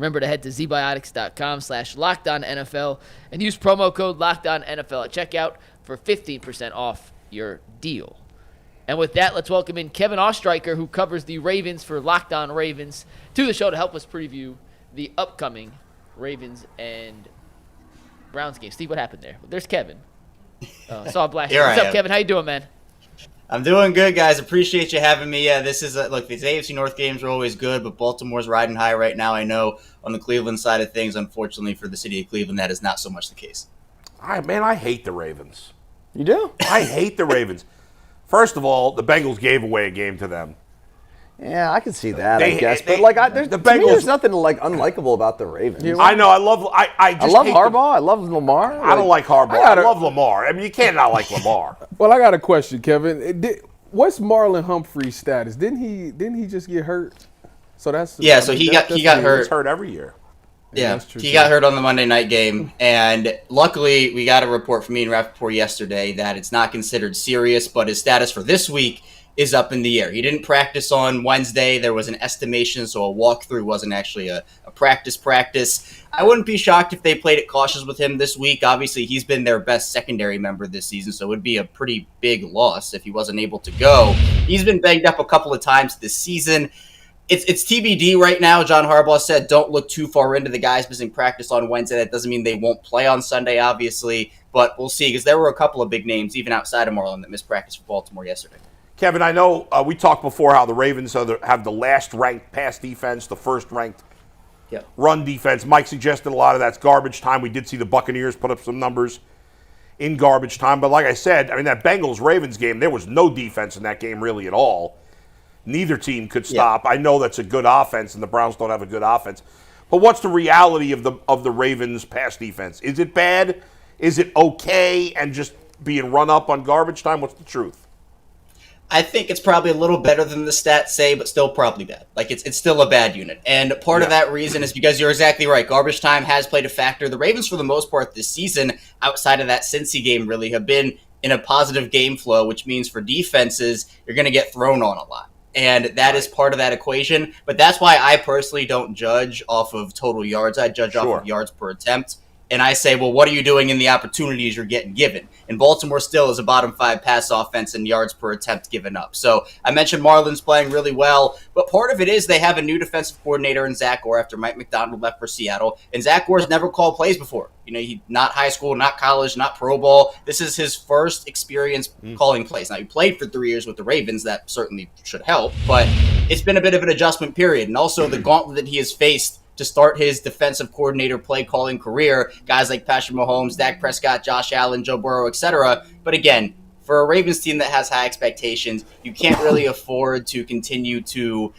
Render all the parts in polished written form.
Remember to head to zbiotics.com/LockedOnNFL and use promo code LockedOnNFL at checkout for 15% off your deal. And with that, let's welcome in Kevin Ostreicher, who covers the Ravens for Locked On Ravens, to the show to help us preview the upcoming Ravens and Browns game. Steve, what happened there? There's Kevin. Saw a blast. What's up, Kevin? How you doing, man? I'm doing good, guys. Appreciate you having me. Yeah, this is look. These AFC North games are always good, but Baltimore's riding high right now. I know on the Cleveland side of things, unfortunately for the city of Cleveland, that is not so much the case. I hate the Ravens. You do? I hate the Ravens. First of all, the Bengals gave away a game to them. Yeah, I can see that, I guess. But there's nothing unlikable about the Ravens. I know. I love Harbaugh. I love Lamar. I don't like Harbaugh. I love Lamar. I mean, you can't not like Lamar. Well, I got a question, Kevin. What's Marlon Humphrey's status? Didn't he just get hurt? So that's he got hurt. He's hurt every year. Yeah, he got hurt on the Monday night game, and luckily we got a report from Ian Rappaport yesterday that it's not considered serious, but his status for this week is up in the air. He didn't practice on Wednesday. There was an estimation, so a walkthrough wasn't actually a practice. I wouldn't be shocked if they played it cautious with him this week. Obviously, he's been their best secondary member this season, so it would be a pretty big loss if he wasn't able to go. He's been banged up a couple of times this season. It's TBD right now. John Harbaugh said don't look too far into the guys missing practice on Wednesday. That doesn't mean they won't play on Sunday, obviously, but we'll see, because there were a couple of big names, even outside of Marlon, that missed practice for Baltimore yesterday. Kevin, I know we talked before how the Ravens have the last-ranked pass defense, the first-ranked run defense. Mike suggested a lot of that's garbage time. We did see the Buccaneers put up some numbers in garbage time. But like I said, I mean, that Bengals-Ravens game, there was no defense in that game really at all. Neither team could stop. I know that's a good offense, and the Browns don't have a good offense. But what's the reality of the Ravens' pass defense? Is it bad? Is it okay and just being run up on garbage time? What's the truth? I think it's probably a little better than the stats say, but still probably bad. Like, it's still a bad unit. And part of that reason is because you're exactly right. Garbage time has played a factor. The Ravens, for the most part this season, outside of that Cincy game, really have been in a positive game flow, which means for defenses, you're going to get thrown on a lot. And that is part of that equation. But that's why I personally don't judge off of total yards. I judge off of yards per attempt. And I say, well, what are you doing in the opportunities you're getting given? And Baltimore still is a bottom 5 pass offense in yards per attempt given up. So I mentioned Marlon's playing really well, but part of it is they have a new defensive coordinator in Zach Orr after Mike McDonald left for Seattle. And Zach Orr's never called plays before. You know, he not high school, not college, not pro ball. This is his first experience calling plays. Now, he played for 3 years with the Ravens. That certainly should help, but it's been a bit of an adjustment period. And also the gauntlet that he has faced to start his defensive coordinator play calling career, guys like Patrick Mahomes, Dak Prescott, Josh Allen, Joe Burrow, etc. But again, for a Ravens team that has high expectations, you can't really afford to continue to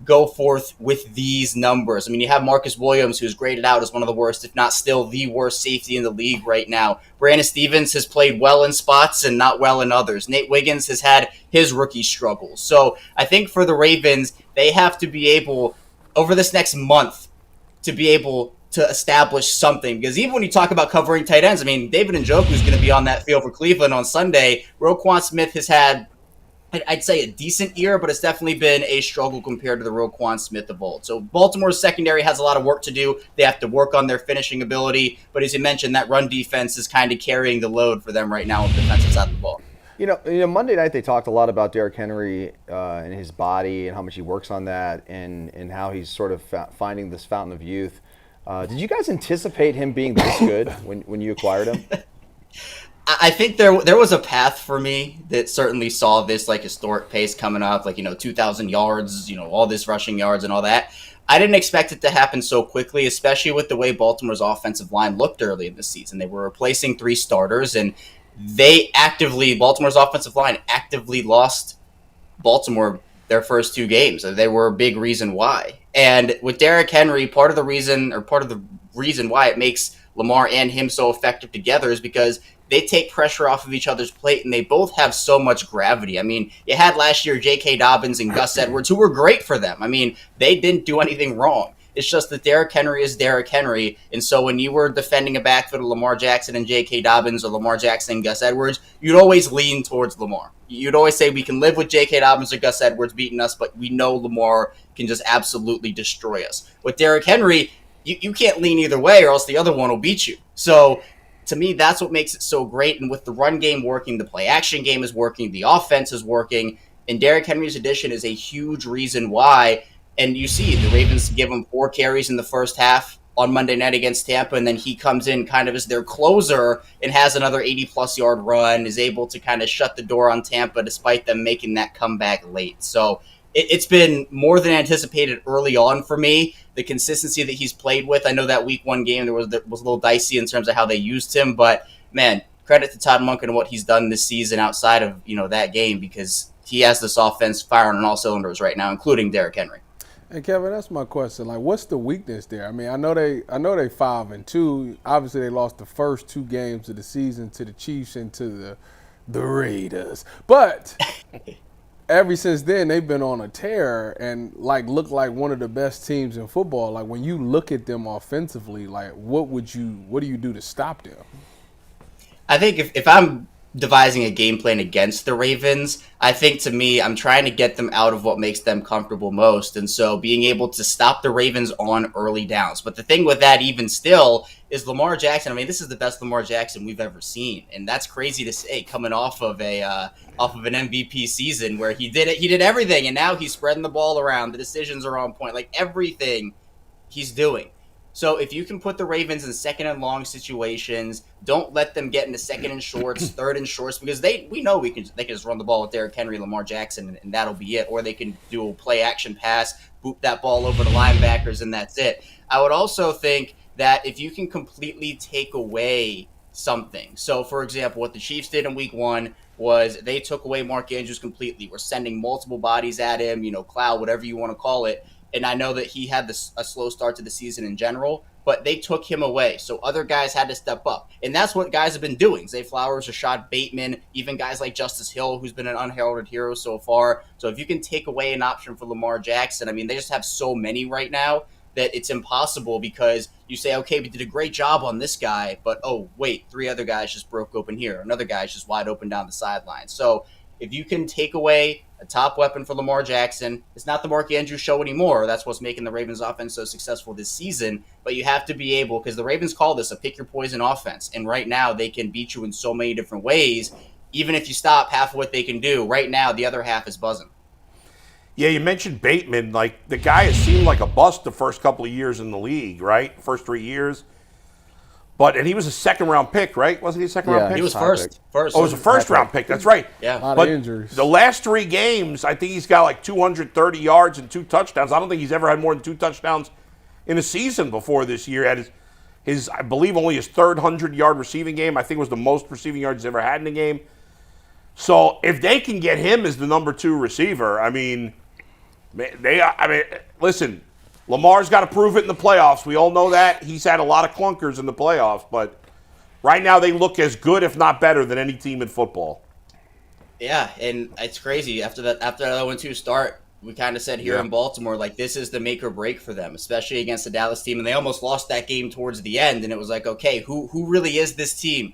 go forth with these numbers. I mean, you have Marcus Williams, who's graded out as one of the worst, if not still the worst safety in the league right now. Brandon Stevens has played well in spots and not well in others. Nate Wiggins has had his rookie struggles. So I think for the Ravens, they have to be able, over this next month, to be able to establish something. Because even when you talk about covering tight ends, I mean, David Njoku is going to be on that field for Cleveland on Sunday. Roquan Smith has had, I'd say, a decent year, but it's definitely been a struggle compared to the Roquan Smith of old. So Baltimore's secondary has a lot of work to do. They have to work on their finishing ability. But as you mentioned, that run defense is kind of carrying the load for them right now on the defensive side of the ball. You know, Monday night they talked a lot about Derrick Henry and his body and how much he works on that and how he's sort of finding this fountain of youth. Did you guys anticipate him being this good when you acquired him? I think there was a path for me that certainly saw this like historic pace coming up, like, 2,000 yards, all this rushing yards and all that. I didn't expect it to happen so quickly, especially with the way Baltimore's offensive line looked early in the season. They were replacing 3 starters, and Baltimore's offensive line actively lost Baltimore their first 2 games. They were a big reason why. And with Derrick Henry, part of the reason why it makes Lamar and him so effective together is because they take pressure off of each other's plate, and they both have so much gravity. I mean, you had last year J.K. Dobbins and Gus Edwards, who were great for them. I mean, they didn't do anything wrong. It's just that Derrick Henry is Derrick Henry, and so when you were defending a backfield of Lamar Jackson and J.K. Dobbins or Lamar Jackson and Gus Edwards, you'd always lean towards Lamar. You'd always say, we can live with J.K. Dobbins or Gus Edwards beating us, but we know Lamar can just absolutely destroy us. With Derrick Henry, you can't lean either way or else the other one will beat you. So to me, that's what makes it so great. And with the run game working, the play action game is working, the offense is working, and Derrick Henry's addition is a huge reason why. And you see the Ravens give him 4 carries in the first half on Monday night against Tampa, and then he comes in kind of as their closer and has another 80-plus yard run, is able to kind of shut the door on Tampa despite them making that comeback late. So it's been more than anticipated early on for me. The consistency that he's played with, I know that week 1 game there was a little dicey in terms of how they used him, but man, credit to Todd Monken and what he's done this season outside of that game, because he has this offense firing on all cylinders right now, including Derrick Henry. Hey Kevin, that's my question. Like, what's the weakness there? I mean, I know they 5-2. Obviously, they lost the first 2 games of the season to the Chiefs and to the Raiders. But ever since then, they've been on a tear and look like one of the best teams in football. Like, when you look at them offensively, like what do you do to stop them? I think if I'm devising a game plan against the Ravens, I think to me, I'm trying to get them out of what makes them comfortable most. And so being able to stop the Ravens on early downs. But the thing with that even still is Lamar Jackson. I mean, this is the best Lamar Jackson we've ever seen. And that's crazy to say coming off of an MVP season where he did everything. And now he's spreading the ball around. The decisions are on point, like everything he's doing. So if you can put the Ravens in 2nd and long situations, don't let them get into 2nd and shorts, 3rd and shorts, because we know they can just run the ball with Derrick Henry, Lamar Jackson, and that'll be it. Or they can do a play action pass, boot that ball over to linebackers, and that's it. I would also think that if you can completely take away something. So, for example, what the Chiefs did in week 1 was they took away Mark Andrews completely. We're sending multiple bodies at him, cloud, whatever you want to call it. And I know that he had a slow start to the season in general, but they took him away. So other guys had to step up. And that's what guys have been doing. Zay Flowers, Rashad Bateman, even guys like Justice Hill, who's been an unheralded hero so far. So if you can take away an option for Lamar Jackson, I mean, they just have so many right now that it's impossible, because you say, okay, we did a great job on this guy, but oh, wait, 3 other guys just broke open here. Another guy's just wide open down the sideline. So if you can take away a top weapon for Lamar Jackson, it's not the Mark Andrews show anymore. That's what's making the Ravens offense so successful this season. But you have to be able, because the Ravens call this a pick your poison offense. And right now they can beat you in so many different ways. Even if you stop half of what they can do, right now the other half is buzzing. Yeah, you mentioned Bateman. Like, the guy has seemed like a bust the first couple of years in the league, right? First 3 years. And he was a 2nd-round pick, right? Wasn't he a 2nd-round pick? He was first. Oh, it was a first-round pick. That's right. Yeah. A lot But of injuries. the last 3 games, I think he's got like 230 yards and 2 touchdowns. I don't think he's ever had more than 2 touchdowns in a season before this year. At his I believe, only his 3rd 100-yard receiving game. I think it was the most receiving yards he's ever had in a game. So if they can get him as the number 2 receiver, I mean, listen, Lamar's got to prove it in the playoffs. We all know that. He's had a lot of clunkers in the playoffs, but right now they look as good, if not better, than any team in football. Yeah, and it's crazy. After that 0-2 start, we kind of said here in Baltimore, like, this is the make or break for them, especially against the Dallas team. And they almost lost that game towards the end, and it was like, okay, who really is this team?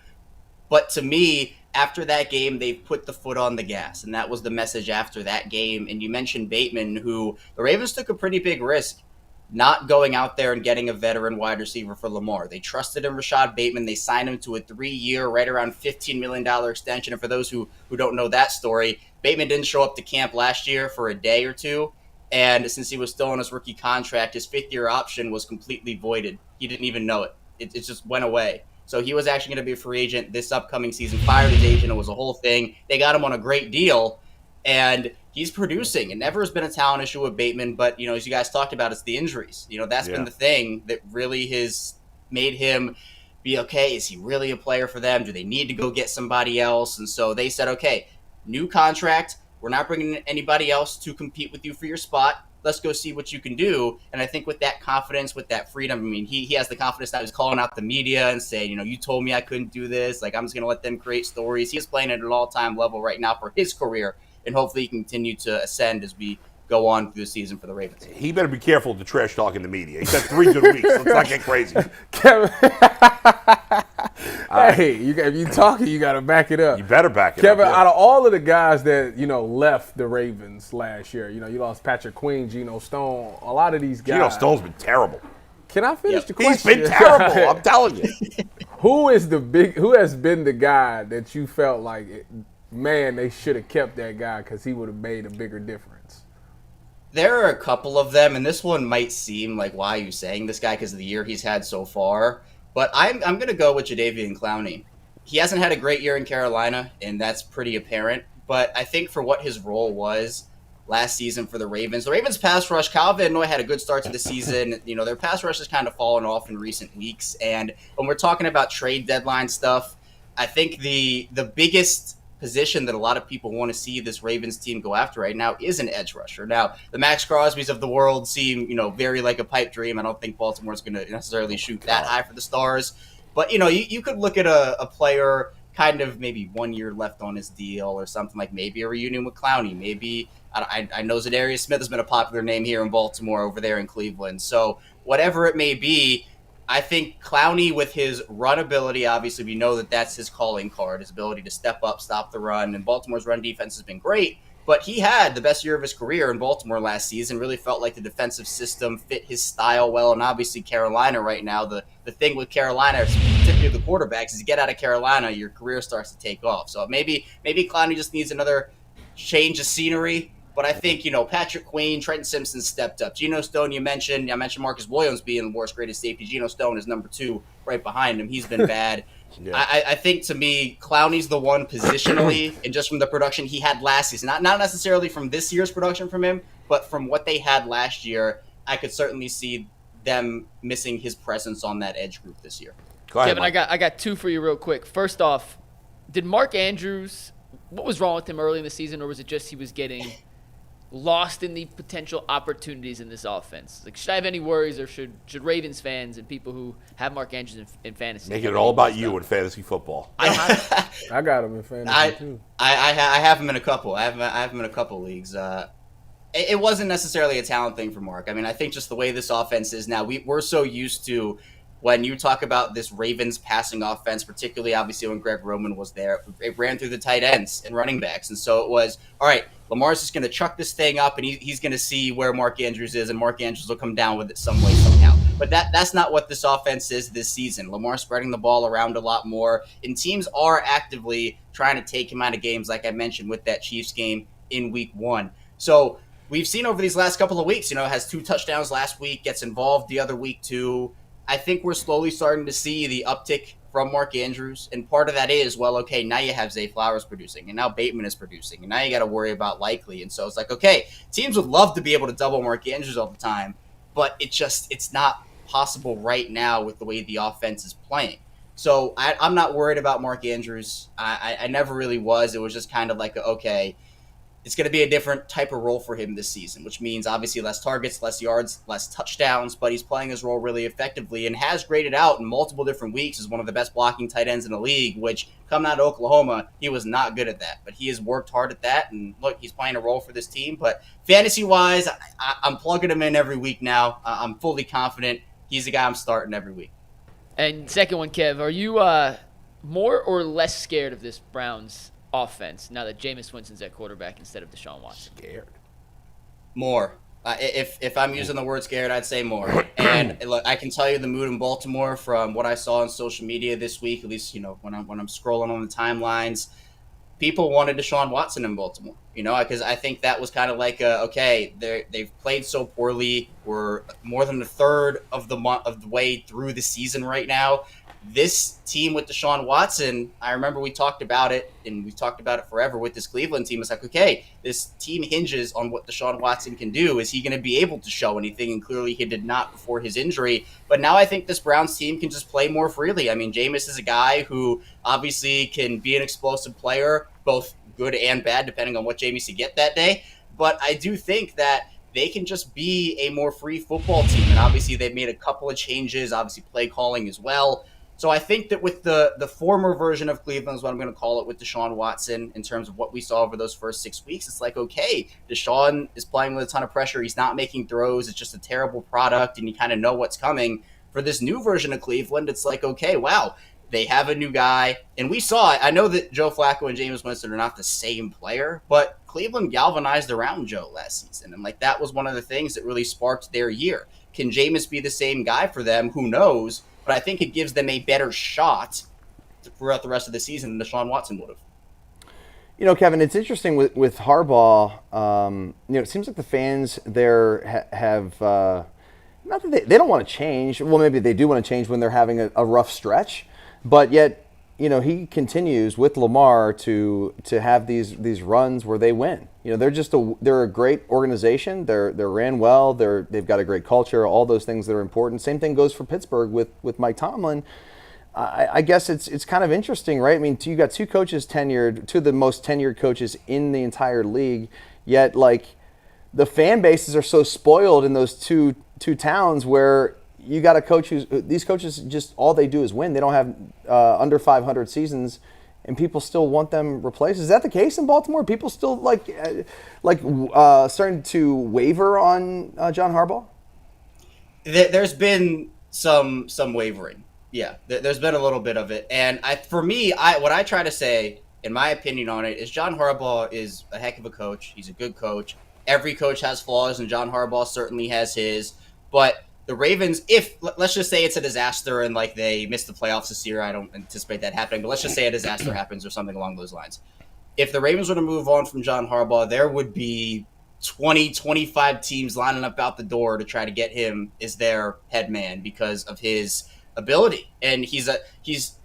But to me, after that game, they put the foot on the gas, and that was the message after that game. And you mentioned Bateman, who the Ravens took a pretty big risk not going out there and getting a veteran wide receiver for Lamar. They trusted in Rashad Bateman. They signed him to a 3-year, right around $15 million extension. And for those who don't know that story, Bateman didn't show up to camp last year for a day or two. And since he was still on his rookie contract, his 5th-year option was completely voided. He didn't even know it. It just went away. So he was actually going to be a free agent this upcoming season, fired his agent. It was a whole thing. They got him on a great deal, and he's producing. It never has been a talent issue with Bateman, but, as you guys talked about, it's the injuries. That's been the thing that really has made him be, okay, is he really a player for them? Do they need to go get somebody else? And so they said, okay, new contract. We're not bringing in anybody else to compete with you for your spot. Let's go see what you can do. And I think with that confidence, with that freedom, I mean, he has the confidence that he's calling out the media and saying, you told me I couldn't do this. Like, I'm just going to let them create stories. He is playing at an all-time level right now for his career. And hopefully he can continue to ascend as we go on through the season for the Ravens. He better be careful of the trash talking the media. He's had 3 good weeks. Let's not get crazy. Kevin, hey, if you talking, you got to back it up. You better back it Kevin, up. out of all of the guys that, left the Ravens last year, you lost Patrick Queen, Geno Stone, a lot of these guys. Geno Stone's been terrible. Can I finish the He's question? been terrible. I'm telling you. Who has been the guy that you felt like, man, they should have kept that guy because he would have made a bigger difference? There are a couple of them, and this one might seem like, why are you saying this guy because of the year he's had so far? But I'm going to go with Jadeveon Clowney. He hasn't had a great year in Carolina, and that's pretty apparent. But I think for what his role was last season for the Ravens pass rush, Kyle Van Noy had a good start to the season. You know, their pass rush has kind of fallen off in recent weeks. And when we're talking about trade deadline stuff, I think the biggest position that a lot of people want to see this Ravens team go after right now is an edge rusher. Now, the Max Crosbys of the world seem, very like a pipe dream. I don't think Baltimore's going to necessarily shoot that high for the Stars. But, you could look at a player kind of maybe 1 year left on his deal or something, like maybe a reunion with Clowney. Maybe, I know Zadarius Smith has been a popular name here in Baltimore, over there in Cleveland. So whatever it may be, I think Clowney, with his run ability, obviously we know that that's his calling card, his ability to step up, stop the run. And Baltimore's run defense has been great. But he had the best year of his career in Baltimore last season, really felt like the defensive system fit his style well. And obviously Carolina right now, the thing with Carolina, particularly the quarterbacks, is you get out of Carolina, your career starts to take off. So maybe Clowney just needs another change of scenery. But I think, Patrick Queen, Trenton Simpson stepped up. Geno Stone, I mentioned Marcus Williams being the worst greatest safety. Geno Stone is number 2 right behind him. He's been bad. Yeah. I think, to me, Clowney's the one positionally, and just from the production he had last season, not necessarily from this year's production from him, but from what they had last year, I could certainly see them missing his presence on that edge group this year. Go ahead, Kevin, Mike. I got 2 for you real quick. First off, did Mark Andrews, what was wrong with him early in the season, or was it just he was getting lost in the potential opportunities in this offense? Like, should I have any worries, or should Ravens fans and people who have Mark Andrews in fantasy Making it all about you in fantasy football. I got him in fantasy too. I have him in a couple. I have him in a couple leagues. It wasn't necessarily a talent thing for Mark. I mean, I think just the way this offense is now, we're so used to, when you talk about this Ravens passing offense, particularly obviously when Greg Roman was there, it ran through the tight ends and running backs. And so it was, all right, Lamar's just going to chuck this thing up, and he's going to see where Mark Andrews is, and Mark Andrews will come down with it some way, somehow. But that's not what this offense is this season. Lamar spreading the ball around a lot more, and teams are actively trying to take him out of games, like I mentioned with that Chiefs game in week 1. So we've seen over these last couple of weeks, has 2 touchdowns last week, gets involved the other week too. I think we're slowly starting to see the uptick from Mark Andrews, and part of that is, well, okay, now you have Zay Flowers producing, and now Bateman is producing, and now you got to worry about Likely. And so it's like, okay, teams would love to be able to double Mark Andrews all the time, but it's not possible right now with the way the offense is playing. So I'm not worried about Mark Andrews. I never really was. It was just kind of like, okay, it's going to be a different type of role for him this season, which means obviously less targets, less yards, less touchdowns, but he's playing his role really effectively and has graded out in multiple different weeks as one of the best blocking tight ends in the league, which coming out of Oklahoma, he was not good at that, but he has worked hard at that. And look, he's playing a role for this team, but fantasy wise, I'm plugging him in every week now. I'm fully confident he's the guy I'm starting every week. And second one, Kev, are you more or less scared of this Browns offense now that Jameis Winston's at quarterback instead of Deshaun Watson? Scared. More. If I'm using the word scared, I'd say more. And look, I can tell you the mood in Baltimore from what I saw on social media this week, at least, when I'm scrolling on the timelines, people wanted Deshaun Watson in Baltimore, because I think that was kind of like, okay, they've played so poorly. We're more than a third of the way through the season right now. This team with Deshaun Watson, I remember we talked about it, and we've talked about it forever with this Cleveland team. It's like, okay, this team hinges on what Deshaun Watson can do. Is he going to be able to show anything? And clearly he did not before his injury. But now I think this Browns team can just play more freely. I mean, Jameis is a guy who obviously can be an explosive player, both good and bad, depending on what Jameis you get that day. But I do think that they can just be a more free football team. And obviously they've made a couple of changes, obviously play calling as well. So I think that with the former version of Cleveland is what I'm going to call it with Deshaun Watson in terms of what we saw over those first 6 weeks. It's like, okay, Deshaun is playing with a ton of pressure. He's not making throws. It's just a terrible product, and you kind of know what's coming. For this new version of Cleveland, it's like, okay, wow, they have a new guy. And we saw it. I know that Joe Flacco and Jameis Winston are not the same player, but Cleveland galvanized around Joe last season. And that was one of the things that really sparked their year. Can Jameis be the same guy for them? Who knows? But I think it gives them a better shot throughout the rest of the season than Deshaun Watson would have. Kevin, it's interesting with Harbaugh. It seems like the fans there have not that they don't want to change. Well, maybe they do want to change when they're having a rough stretch, but yet he continues with Lamar to have these runs where they win. They're a great organization. They're ran well. They've got a great culture. All those things that are important. Same thing goes for Pittsburgh with Mike Tomlin. I guess it's kind of interesting, right? I mean, you got two coaches tenured, two of the most tenured coaches in the entire league. Yet, the fan bases are so spoiled in those two towns where you got a coach these coaches just all they do is win. They don't have under 500 seasons, and people still want them replaced. Is that the case in Baltimore? People still starting to waver on John Harbaugh? There's been some wavering. Yeah, there's been a little bit of it. And what I try to say, in my opinion on it, is John Harbaugh is a heck of a coach. He's a good coach. Every coach has flaws, and John Harbaugh certainly has his. But the Ravens, let's just say it's a disaster and they miss the playoffs this year, I don't anticipate that happening, but let's just say a disaster happens or something along those lines. If the Ravens were to move on from John Harbaugh, there would be 20, 25 teams lining up out the door to try to get him as their head man because of his ability. And he's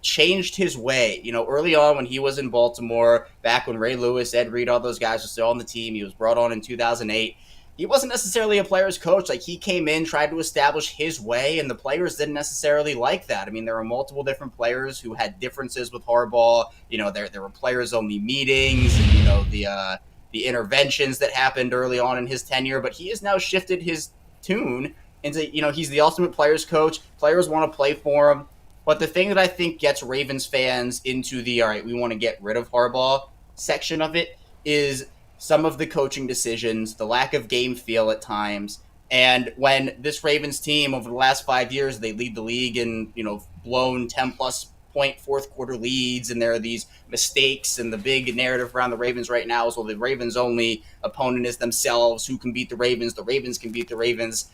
changed his way. Early on when he was in Baltimore, back when Ray Lewis, Ed Reed, all those guys were still on the team, he was brought on in 2008. He wasn't necessarily a player's coach. He came in, tried to establish his way, and the players didn't necessarily like that. I mean, there were multiple different players who had differences with Harbaugh. There were players-only meetings and, the interventions that happened early on in his tenure. But he has now shifted his tune into, he's the ultimate player's coach. Players want to play for him. But the thing that I think gets Ravens fans into the, all right, we want to get rid of Harbaugh section of it is some of the coaching decisions, the lack of game feel at times. And when this Ravens team over the last 5 years, they lead the league in, blown 10-plus point fourth quarter leads, and there are these mistakes, and the big narrative around the Ravens right now is, well, the Ravens' only opponent is themselves. Who can beat the Ravens? The Ravens can beat the Ravens.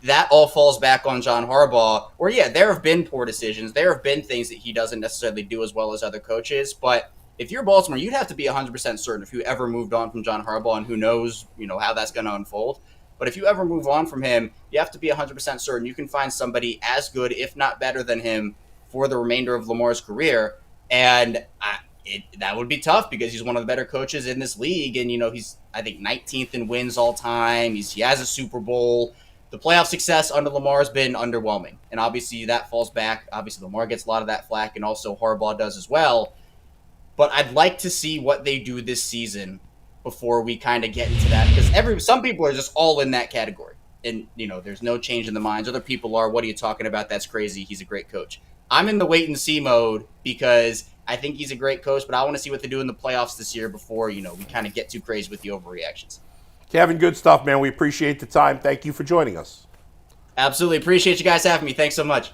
That all falls back on John Harbaugh, where, yeah, there have been poor decisions. There have been things that he doesn't necessarily do as well as other coaches. But if you're Baltimore, you'd have to be 100% certain if you ever moved on from John Harbaugh, and who knows, how that's going to unfold. But if you ever move on from him, you have to be 100% certain you can find somebody as good, if not better than him, for the remainder of Lamar's career. And that would be tough because he's one of the better coaches in this league. And, he's, I think, 19th in wins all time. He has a Super Bowl. The playoff success under Lamar has been underwhelming. And obviously that falls back. Obviously Lamar gets a lot of that flack, and also Harbaugh does as well. But I'd like to see what they do this season before we kind of get into that. Because some people are just all in that category. And, there's no change in the minds. Other people are, what are you talking about? That's crazy. He's a great coach. I'm in the wait and see mode because I think he's a great coach, but I want to see what they do in the playoffs this year before, we kind of get too crazy with the overreactions. Kevin, good stuff, man. We appreciate the time. Thank you for joining us. Absolutely. Appreciate you guys having me. Thanks so much.